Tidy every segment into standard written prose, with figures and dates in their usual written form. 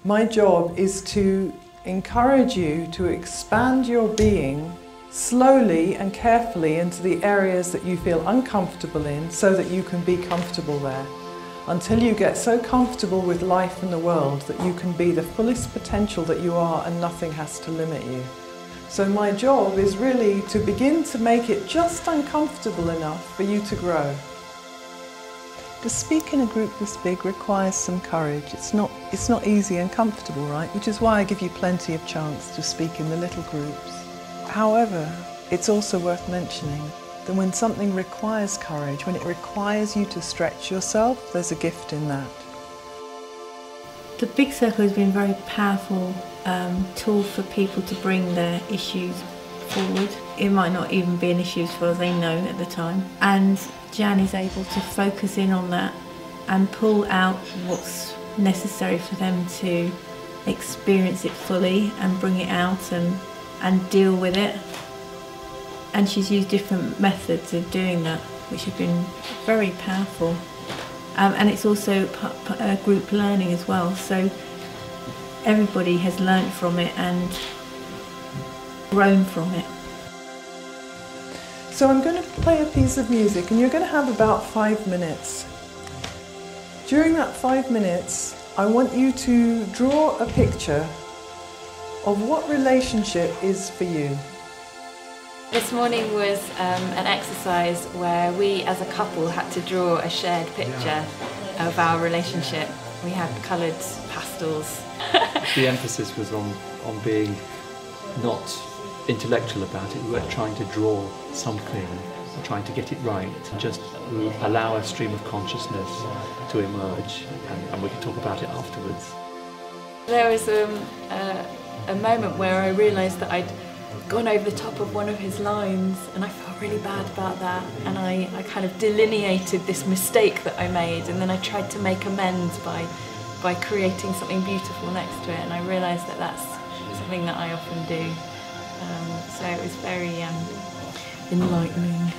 My job is to encourage you to expand your being slowly and carefully into the areas that you feel uncomfortable in, so that you can be comfortable there, until you get so comfortable with life and the world that you can be the fullest potential that you are and nothing has to limit you. So my job is really to begin to make it just uncomfortable enough for you to grow. To speak in a group this big requires some courage. It's not easy and comfortable, right? Which is why I give you plenty of chance to speak in the little groups. However, it's also worth mentioning that when something requires courage, when it requires you to stretch yourself, there's a gift in that. The Big Circle has been a very powerful tool for people to bring their issues forward. It might not even be an issue as far as they know at the time. And Jan is able to focus in on that and pull out what's necessary for them to experience it fully and bring it out and deal with it. And she's used different methods of doing that, which have been very powerful. And it's also group learning as well, so everybody has learnt from it and grown from it. So I'm going to play a piece of music and you're going to have about 5 minutes. During that 5 minutes, I want you to draw a picture of what relationship is for you. This morning was an exercise where we as a couple had to draw a shared picture of our relationship. We had coloured pastels. The emphasis was on being not intellectual about it. We weren't trying to draw something, trying to get it right, and just allow a stream of consciousness to emerge, and we can talk about it afterwards. There was a moment where I realised that I'd gone over the top of one of his lines, and I felt really bad about that, and I kind of delineated this mistake that I made, and then I tried to make amends by creating something beautiful next to it, and I realised that that's something that I often do. So it was very enlightening.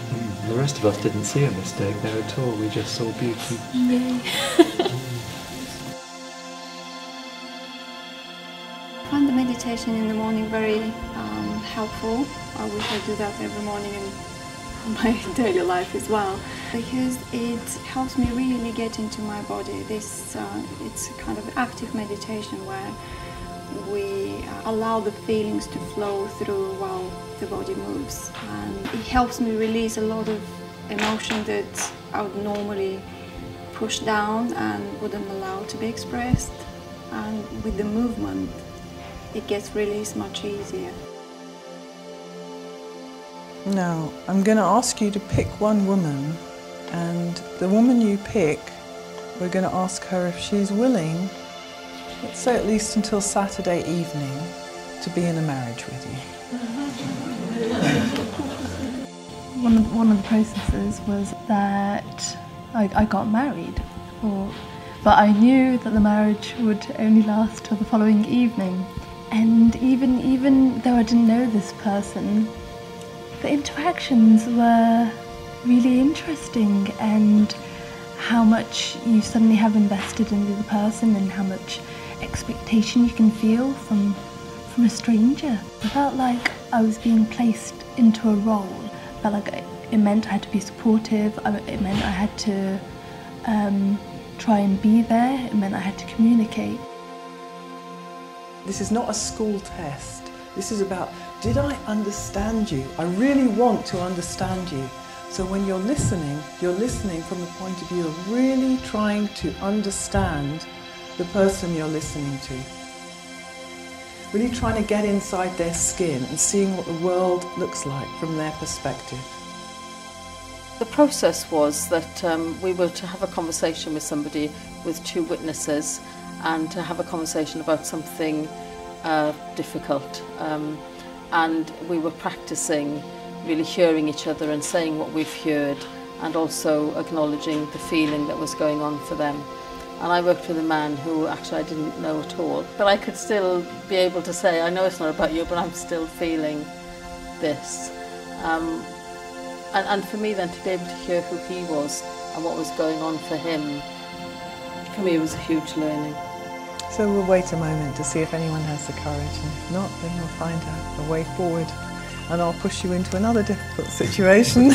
The rest of us didn't see a mistake there at all, we just saw beauty. Yay. I find the meditation in the morning very helpful. I wish I do that every morning in my daily life as well, because it helps me really get into my body. It's a kind of active meditation where we allow the feelings to flow through while the body moves, and it helps me release a lot of emotion that I would normally push down and wouldn't allow to be expressed, and with the movement it gets released much easier. Now, I'm going to ask you to pick one woman, and the woman you pick, we're going to ask her if she's willing, let's say at least until Saturday evening, to be in a marriage with you. One of the processes was that I got married, but I knew that the marriage would only last till the following evening. And even though I didn't know this person, the interactions were really interesting, and how much you suddenly have invested in the other person and how much expectation you can feel from a stranger. I felt like I was being placed into a role. I felt like it meant I had to be supportive, it meant I had to try and be there, it meant I had to communicate. This is not a school test. This is about, did I understand you? I really want to understand you. So when you're listening from the point of view of really trying to understand the person you're listening to. Really trying to get inside their skin and seeing what the world looks like from their perspective. The process was that we were to have a conversation with somebody, with two witnesses, and to have a conversation about something difficult. And we were practicing really hearing each other and saying what we've heard, and also acknowledging the feeling that was going on for them. And I worked with a man who actually I didn't know at all, but I could still be able to say, I know it's not about you, but I'm still feeling this. And for me then to be able to hear who he was and what was going on for him, for me it was a huge learning. So we'll wait a moment to see if anyone has the courage, and if not, then we'll find a way forward, and I'll push you into another difficult situation.